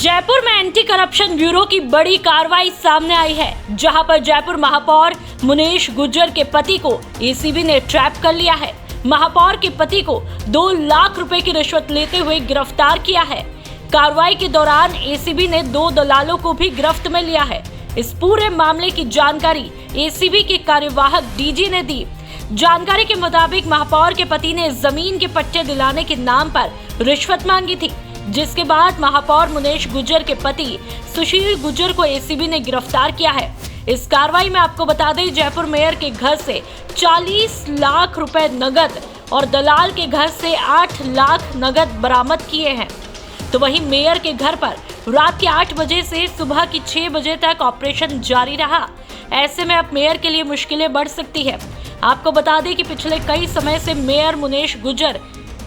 जयपुर में anti corruption bureau की बड़ी कार्रवाई सामने आई है, जहां पर जयपुर महापौर मुनीश गुज्जर के पति को एसीबी ने ट्रैप कर लिया है। महापौर के पति को 2 लाख रुपए की रिश्वत लेते हुए गिरफ्तार किया है। कार्रवाई के दौरान एसीबी ने 2 दलालों को भी गिरफ्त में लिया है। इस पूरे मामले की जानकारी एसीबी के कार्यवाहक डीजी ने दी। जानकारी के मुताबिक महापौर के पति ने जमीन के पट्टे दिलाने के नाम पर रिश्वत मांगी थी, जिसके बाद महापौर मुनीश गुज्जर के पति सुशील गुज्जर को एसीबी ने गिरफ्तार किया है। इस कार्रवाई में आपको बता दें, जयपुर मेयर के घर से 40 लाख रुपए नगद और दलाल के घर से 8 लाख नगद बरामद किए हैं। तो वहीं मेयर के घर पर रात के 8 बजे से सुबह की 6 बजे तक ऑपरेशन जारी रहा। ऐसे में अब मेयर के लिए मुश्किलें बढ़ सकती है। आपको बता दें कि पिछले कई समय से मेयर मुनीश गुज्जर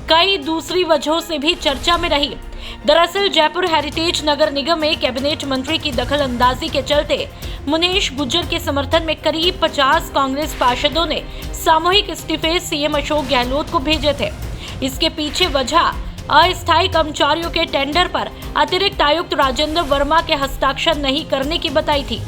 कई दूसरी वजहों से भी चर्चा में रही। दरअसल जयपुर हेरिटेज नगर निगम में कैबिनेट मंत्री की दखलंदाजी के चलते मुनीश गुज्जर के समर्थन में करीब 50 कांग्रेस पार्षदों ने सामूहिक इस्तीफे सीएम अशोक गहलोत को भेजे थे। इसके पीछे वजह अस्थायी कर्मचारियों के टेंडर पर अतिरिक्त आयुक्त राजेंद्र वर्मा के हस्ताक्षर नहीं करने की बताई थी।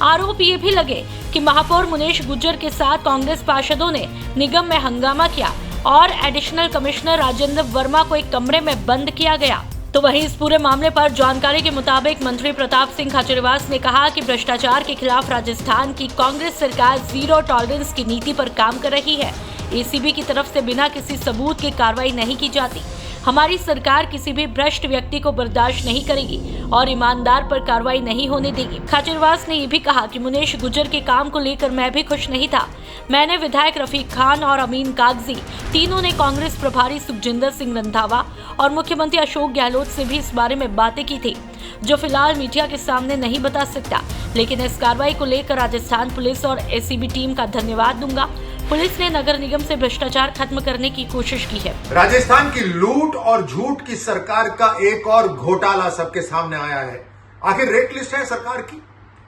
आरोप ये भी लगे कि महापौर मुनीश गुज्जर के साथ कांग्रेस पार्षदों ने निगम में हंगामा किया और एडिशनल कमिश्नर राजेंद्र वर्मा को एक कमरे में बंद किया गया। तो वहीं इस पूरे मामले पर जानकारी के मुताबिक मंत्री प्रताप सिंह खाचरियावास ने कहा कि भ्रष्टाचार के खिलाफ राजस्थान की कांग्रेस सरकार जीरो टॉलरेंस की नीति पर काम कर रही है। एसीबी की तरफ से बिना किसी सबूत के कार्रवाई नहीं की जाती। हमारी सरकार किसी भी भ्रष्ट व्यक्ति को बर्दाश्त नहीं करेगी और ईमानदार पर कार्रवाई नहीं होने देगी। खाचरियावास ने ये भी कहा कि मुनीश गुज्जर के काम को लेकर मैं भी खुश नहीं था। मैंने विधायक रफीक खान और अमीन कागजी तीनों ने कांग्रेस प्रभारी सुखजिंदर सिंह रंधावा और मुख्यमंत्री अशोक गहलोत से भी इस बारे में बातें की थी, जो फिलहाल मीडिया के सामने नहीं बता सकता। लेकिन इस कार्रवाई को लेकर राजस्थान पुलिस और एसीबी टीम का धन्यवाद दूंगा। पुलिस ने नगर निगम से भ्रष्टाचार खत्म करने की कोशिश की है। राजस्थान की लूट और झूठ की सरकार का एक और घोटाला सबके सामने आया है। आखिर रेट लिस्ट है सरकार की।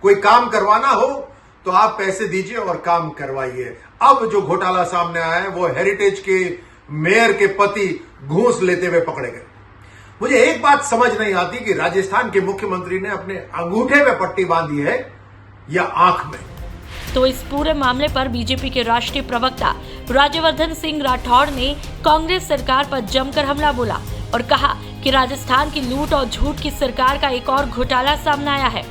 कोई काम करवाना हो तो आप पैसे दीजिए और काम करवाइए। अब जो घोटाला सामने आया है वो हेरिटेज के मेयर के पति घूस लेते हुए पकड़े गए। मुझे एक बात समझ नहीं आती कि राजस्थान के मुख्यमंत्री ने अपने अंगूठे पे पट्टी बांधी है या आंख में। तो इस पूरे मामले पर बीजेपी के राष्ट्रीय प्रवक्ता राज्यवर्धन सिंह राठौड़ ने कांग्रेस सरकार पर जमकर हमला बोला और कहा कि राजस्थान की लूट और झूठ की सरकार का एक और घोटाला सामने आया है।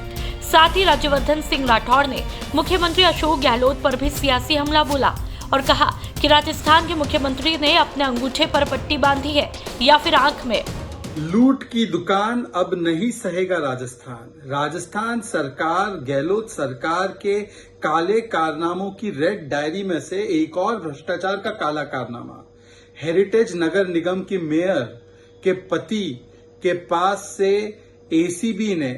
साथ ही राज्यवर्धन सिंह राठौड़ ने मुख्यमंत्री अशोक गहलोत पर भी सियासी हमला बोला और कहा कि राजस्थान के मुख्यमंत्री ने अपने अंगूठे पर पट्टी बांधी है या फिर आंख में। लूट की दुकान अब नहीं सहेगा राजस्थान। राजस्थान सरकार गहलोत सरकार के काले कारनामों की रेड डायरी में से एक और भ्रष्टाचार का काला कारनामा। हेरिटेज नगर निगम की मेयर के पति के पास से एसीबी ने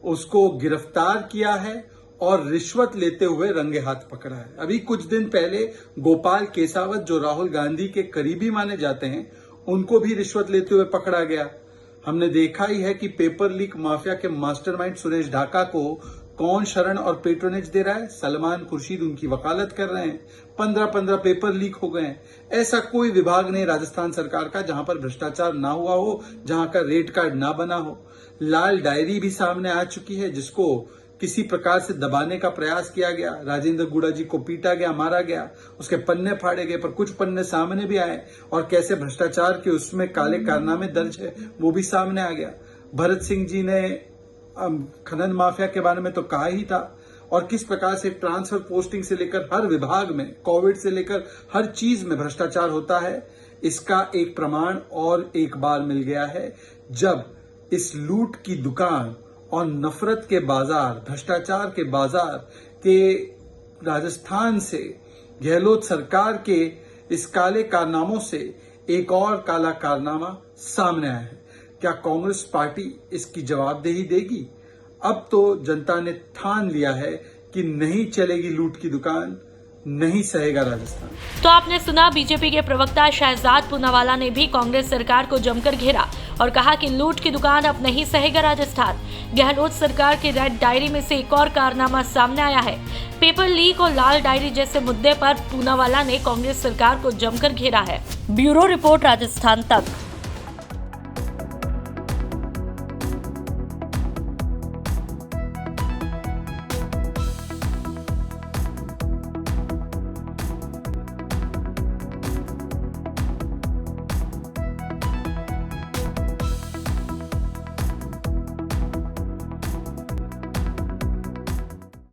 उसको गिरफ्तार किया है और रिश्वत लेते हुए रंगे हाथ पकड़ा है। अभी कुछ दिन पहले गोपाल केसावत, जो राहुल गांधी के करीबी माने जाते हैं, उनको भी रिश्वत लेते हुए पकड़ा गया। हमने देखा ही है कि पेपर लीक माफिया के मास्टरमाइंड सुरेश ढाका को कौन शरण और पेट्रोनेज दे रहा है। सलमान खुर्शीद उनकी वकालत कर रहे हैं। 15 पेपर लीक हो गए हैं। ऐसा कोई विभाग नहीं राजस्थान सरकार का जहां पर भ्रष्टाचार ना हुआ हो, जहां का रेट कार्ड ना बना हो। लाल डायरी भी सामने आ चुकी है, जिसको किसी प्रकार से दबाने का प्रयास किया गया। राजेंद्र गुड़ा जी को पीटा गया, मारा गया, उसके पन्ने फाड़े गए, पर कुछ पन्ने सामने भी आए और कैसे भ्रष्टाचार के उसमें काले कारनामे दर्ज है वो भी सामने आ गया। भरत सिंह जी ने खनन माफिया के बारे में तो कहा ही था और किस प्रकार से ट्रांसफर पोस्टिंग से लेकर हर विभाग में, कोविड से लेकर हर चीज में भ्रष्टाचार होता है। इसका एक प्रमाण और एक बार मिल गया है, जब इस लूट की दुकान और नफरत के बाजार, भ्रष्टाचार के बाजार के राजस्थान से गहलोत सरकार के इस काले कारनामों से एक और काला कारनामा सामने आया है। क्या कांग्रेस पार्टी इसकी जवाबदेही देगी? अब तो जनता ने ठान लिया है कि नहीं चलेगी लूट की दुकान, नहीं सहेगा राजस्थान। तो आपने सुना, बीजेपी के प्रवक्ता शहजाद पूनावाला ने भी कांग्रेस सरकार को जमकर घेरा और कहा कि लूट की दुकान अब नहीं सहेगा राजस्थान। गहलोत सरकार की रेड डायरी में से एक और कारनामा सामने आया है। पेपर लीक और लाल डायरी जैसे मुद्दे पर पूनावाला ने कांग्रेस सरकार को जमकर घेरा है। ब्यूरो रिपोर्ट, राजस्थान तक।